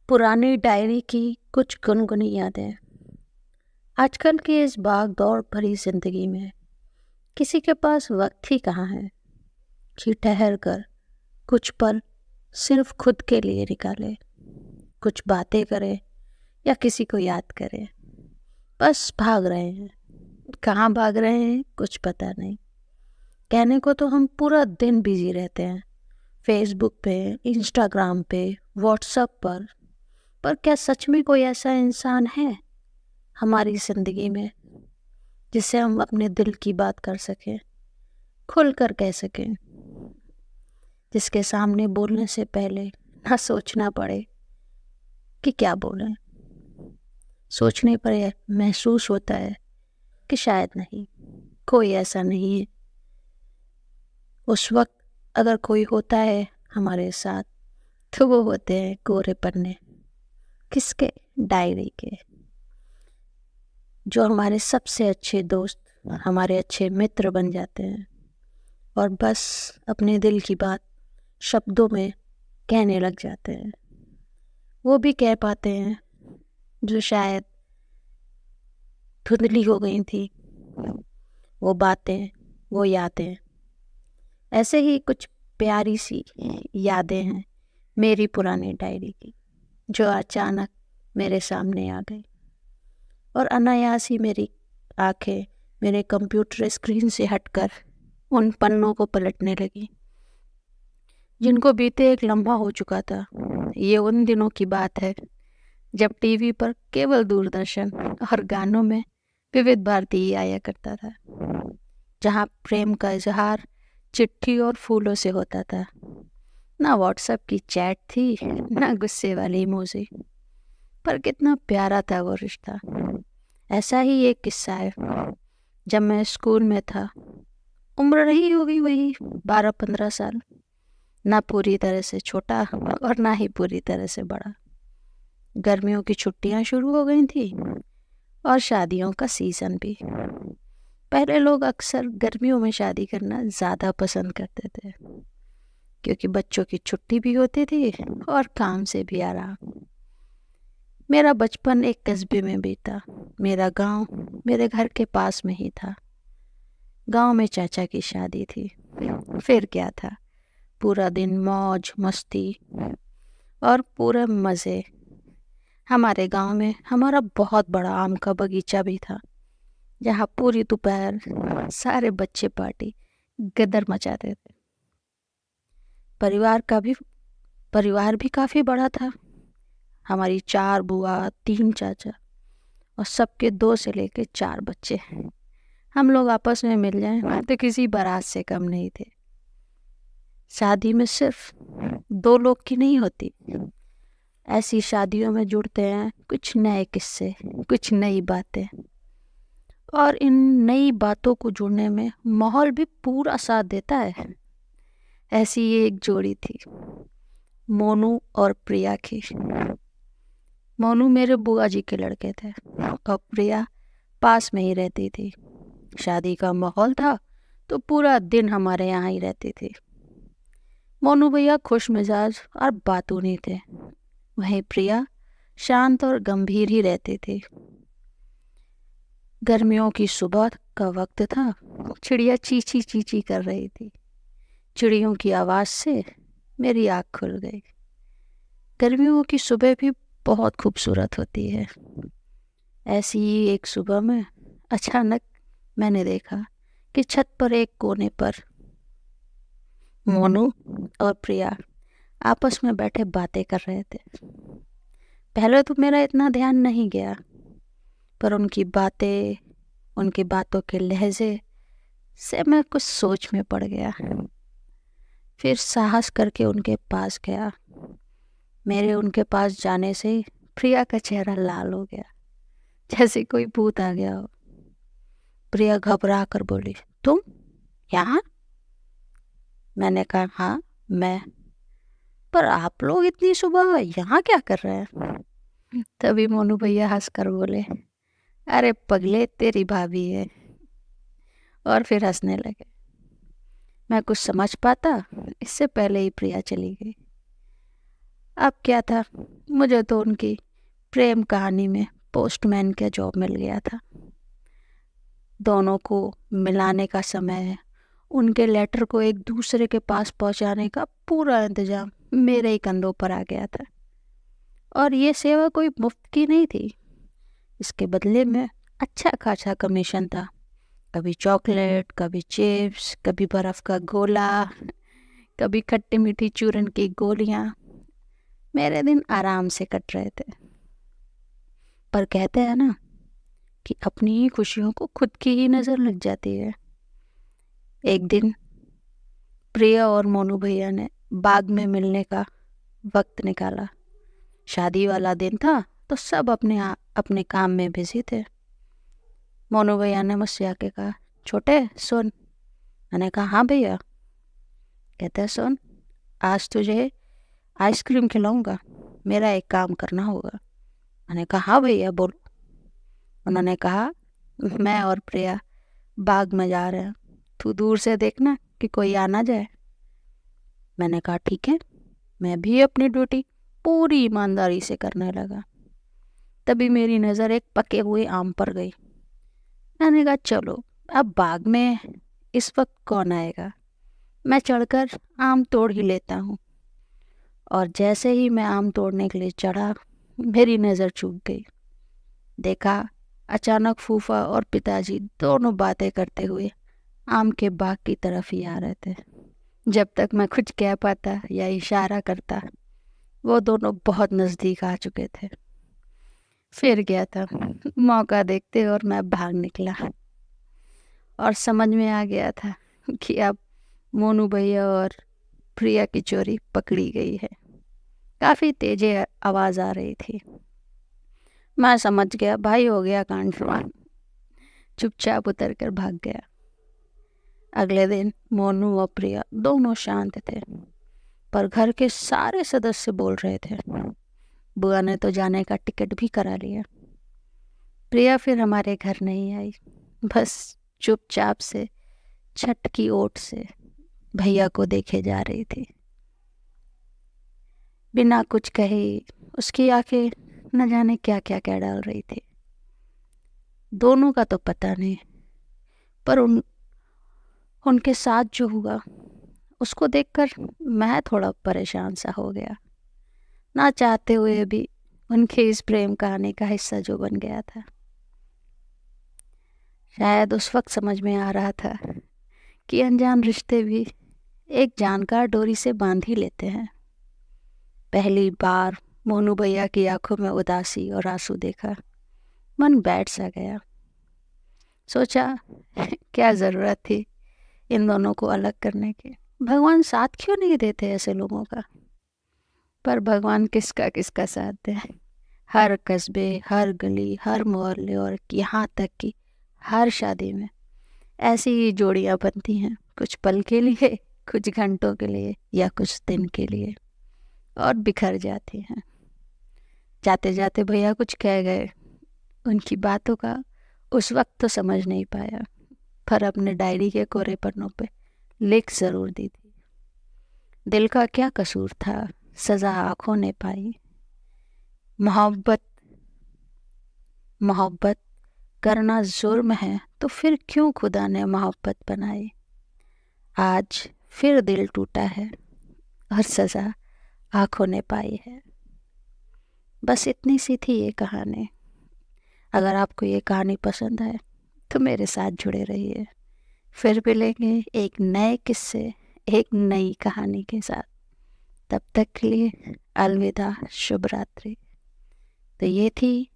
पुरानी डायरी की कुछ गुनगुनी यादें। आजकल की इस भाग दौड़ भरी जिंदगी में किसी के पास वक्त ही कहाँ है कि ठहर कर कुछ पल सिर्फ खुद के लिए निकाले, कुछ बातें करे या किसी को याद करे। बस भाग रहे हैं, कहाँ भाग रहे हैं कुछ पता नहीं। कहने को तो हम पूरा दिन बिजी रहते हैं, फेसबुक पे, इंस्टाग्राम पे, व्हाट्सएप पर क्या सच में कोई ऐसा इंसान है हमारी ज़िंदगी में जिससे हम अपने दिल की बात कर सकें, खुल कर कह सकें, जिसके सामने बोलने से पहले ना सोचना पड़े कि क्या बोलें। सोचने पर यह महसूस होता है कि शायद नहीं, कोई ऐसा नहीं है। उस वक्त अगर कोई होता है हमारे साथ तो वो होते हैं कोरे पन्ने। किसके? डायरी के। जो हमारे सबसे अच्छे दोस्त, हमारे अच्छे मित्र बन जाते हैं और बस अपने दिल की बात शब्दों में कहने लग जाते हैं। वो भी कह पाते हैं जो शायद धुंधली हो गई थी, वो बातें, वो यादें। ऐसे ही कुछ प्यारी सी यादें हैं मेरी पुरानी डायरी की, जो अचानक मेरे सामने आ गई और अनायास ही मेरी आंखें मेरे कंप्यूटर स्क्रीन से हटकर उन पन्नों को पलटने लगी जिनको बीते एक लम्हा हो चुका था। ये उन दिनों की बात है जब टीवी पर केवल दूरदर्शन और गानों में विविध भारती ही आया करता था, जहाँ प्रेम का इजहार चिट्ठी और फूलों से होता था। ना व्हाट्सएप की चैट थी, ना गुस्से वाली इमोजी, पर कितना प्यारा था वो रिश्ता। ऐसा ही एक किस्सा है। जब मैं स्कूल में था, उम्र रही होगी वही 12-15 साल, ना पूरी तरह से छोटा और ना ही पूरी तरह से बड़ा। गर्मियों की छुट्टियां शुरू हो गई थी और शादियों का सीज़न भी। पहले लोग अक्सर गर्मियों में शादी करना ज़्यादा पसंद करते थे क्योंकि बच्चों की छुट्टी भी होती थी और काम से भी आराम। मेरा बचपन एक कस्बे में बीता। मेरा गांव मेरे घर के पास में ही था। गांव में चाचा की शादी थी। फिर क्या था, पूरा दिन मौज मस्ती और पूरे मज़े। हमारे गांव में हमारा बहुत बड़ा आम का बगीचा भी था, जहाँ पूरी दोपहर सारे बच्चे पार्टी गदर मचाते थे। परिवार भी काफ़ी बड़ा था। हमारी 4 बुआ, 3 चाचा और सबके 2 से लेके 4 बच्चे। हम लोग आपस में मिल जाएं तो किसी बारात से कम नहीं थे। शादी में सिर्फ 2 लोग की नहीं होती। ऐसी शादियों में जुड़ते हैं कुछ नए किस्से, कुछ नई बातें, और इन नई बातों को जुड़ने में माहौल भी पूरा साथ देता है। ऐसी ही एक जोड़ी थी, मोनू और प्रिया की। मोनू मेरे बुआ जी के लड़के थे और प्रिया पास में ही रहती थी। शादी का माहौल था तो पूरा दिन हमारे यहाँ ही रहती थी। मोनू भैया खुश मिजाज और बातूनी थे, वहीं प्रिया शांत और गंभीर ही रहती थी। गर्मियों की सुबह का वक्त था। चिड़िया चींची चींची कर रही थी। चिड़ियों की आवाज़ से मेरी आँख खुल गई। गर्मियों की सुबह भी बहुत खूबसूरत होती है। ऐसी ही एक सुबह में अचानक मैंने देखा कि छत पर एक कोने पर मोनू और प्रिया आपस में बैठे बातें कर रहे थे। पहले तो मेरा इतना ध्यान नहीं गया, पर उनकी बातों के लहजे से मैं कुछ सोच में पड़ गया। फिर साहस करके उनके पास गया। मेरे उनके पास जाने से प्रिया का चेहरा लाल हो गया, जैसे कोई भूत आ गया हो। प्रिया घबरा कर बोली, तुम यहाँ? मैंने कहा, हाँ मैं। पर आप लोग इतनी सुबह यहाँ क्या कर रहे हैं? तभी मोनू भैया हंस कर बोले, अरे पगले तेरी भाभी है। और फिर हंसने लगे। मैं कुछ समझ पाता इससे पहले ही प्रिया चली गई। अब क्या था, मुझे तो उनकी प्रेम कहानी में पोस्टमैन का जॉब मिल गया था। दोनों को मिलाने का समय है, उनके लेटर को एक दूसरे के पास पहुंचाने का पूरा इंतजाम मेरे ही कंधों पर आ गया था। और ये सेवा कोई मुफ्त की नहीं थी, इसके बदले में अच्छा खासा कमीशन था। कभी चॉकलेट, कभी चिप्स, कभी बर्फ़ का गोला, कभी खट्टी मीठी चूरन की गोलियां। मेरे दिन आराम से कट रहे थे। पर कहते हैं ना कि अपनी ही खुशियों को खुद की ही नज़र लग जाती है। एक दिन प्रिया और मोनू भैया ने बाग में मिलने का वक्त निकाला। शादी वाला दिन था तो सब अपने काम में बिजी थे। मोनू भैया ने मुझसे आके कहा, छोटे सुन। मैंने कहा हाँ भैया। कहते हैं सुन, आज तुझे आइसक्रीम खिलाऊंगा, मेरा एक काम करना होगा। मैंने कहा हाँ भैया बोलो। उन्होंने कहा, मैं और प्रिया बाग में जा रहे हैं, तू दूर से देखना कि कोई आ ना जाए। मैंने कहा ठीक है। मैं भी अपनी ड्यूटी पूरी ईमानदारी से करने लगा। तभी मेरी नज़र एक पके हुए आम पर गई। मैंने कहा चलो, अब बाग में इस वक्त कौन आएगा, मैं चढ़कर आम तोड़ ही लेता हूँ। और जैसे ही मैं आम तोड़ने के लिए चढ़ा, मेरी नज़र चूक गई। देखा, अचानक फूफा और पिताजी दोनों बातें करते हुए आम के बाग की तरफ ही आ रहे थे। जब तक मैं कुछ कह पाता या इशारा करता, वो दोनों बहुत नज़दीक आ चुके थे। फिर गया था, मौका देखते और मैं भाग निकला। और समझ में आ गया था कि अब मोनू भैया और प्रिया की चोरी पकड़ी गई है। काफ़ी तेज आवाज़ आ रही थी। मैं समझ गया भाई हो गया कांड। चुपचाप उतर कर भाग गया। अगले दिन मोनू और प्रिया दोनों शांत थे, पर घर के सारे सदस्य बोल रहे थे। बुआ ने तो जाने का टिकट भी करा लिया। प्रिया फिर हमारे घर नहीं आई, बस चुपचाप से छठ की ओट से भैया को देखे जा रही थी। बिना कुछ कहे उसकी आंखें न जाने क्या क्या क्या डाल रही थी। दोनों का तो पता नहीं, पर उनके साथ जो हुआ उसको देखकर मैं थोड़ा परेशान सा हो गया। ना चाहते हुए भी उनके इस प्रेम कहानी का हिस्सा जो बन गया था। शायद उस वक्त समझ में आ रहा था कि अनजान रिश्ते भी एक जानकार डोरी से बांध ही लेते हैं। पहली बार मोनू भैया की आंखों में उदासी और आंसू देखा, मन बैठ सा गया। सोचा क्या ज़रूरत थी इन दोनों को अलग करने की। भगवान साथ क्यों नहीं देते ऐसे लोगों का। पर भगवान किसका किसका साथ दे। हर कस्बे, हर गली, हर मोहल्ले और यहाँ तक कि हर शादी में ऐसी ही जोड़ियाँ बनती हैं, कुछ पल के लिए, कुछ घंटों के लिए या कुछ दिन के लिए, और बिखर जाती हैं। जाते जाते भैया कुछ कह गए। उनकी बातों का उस वक्त तो समझ नहीं पाया, पर अपने डायरी के कोरे पन्नों पे लिख ज़रूर दी थी। दिल का क्या कसूर था, सज़ा आँखों ने पाई। मोहब्बत मोहब्बत करना जुर्म है तो फिर क्यों खुदा ने मोहब्बत बनाई। आज फिर दिल टूटा है और सज़ा आँखों ने पाई है। बस इतनी सी थी ये कहानी। अगर आपको ये कहानी पसंद आए तो मेरे साथ जुड़े रहिए। फिर मिलेंगे एक नए किस्से, एक नई कहानी के साथ। तब तक के लिए अलविदा, शुभ रात्रि। तो ये थी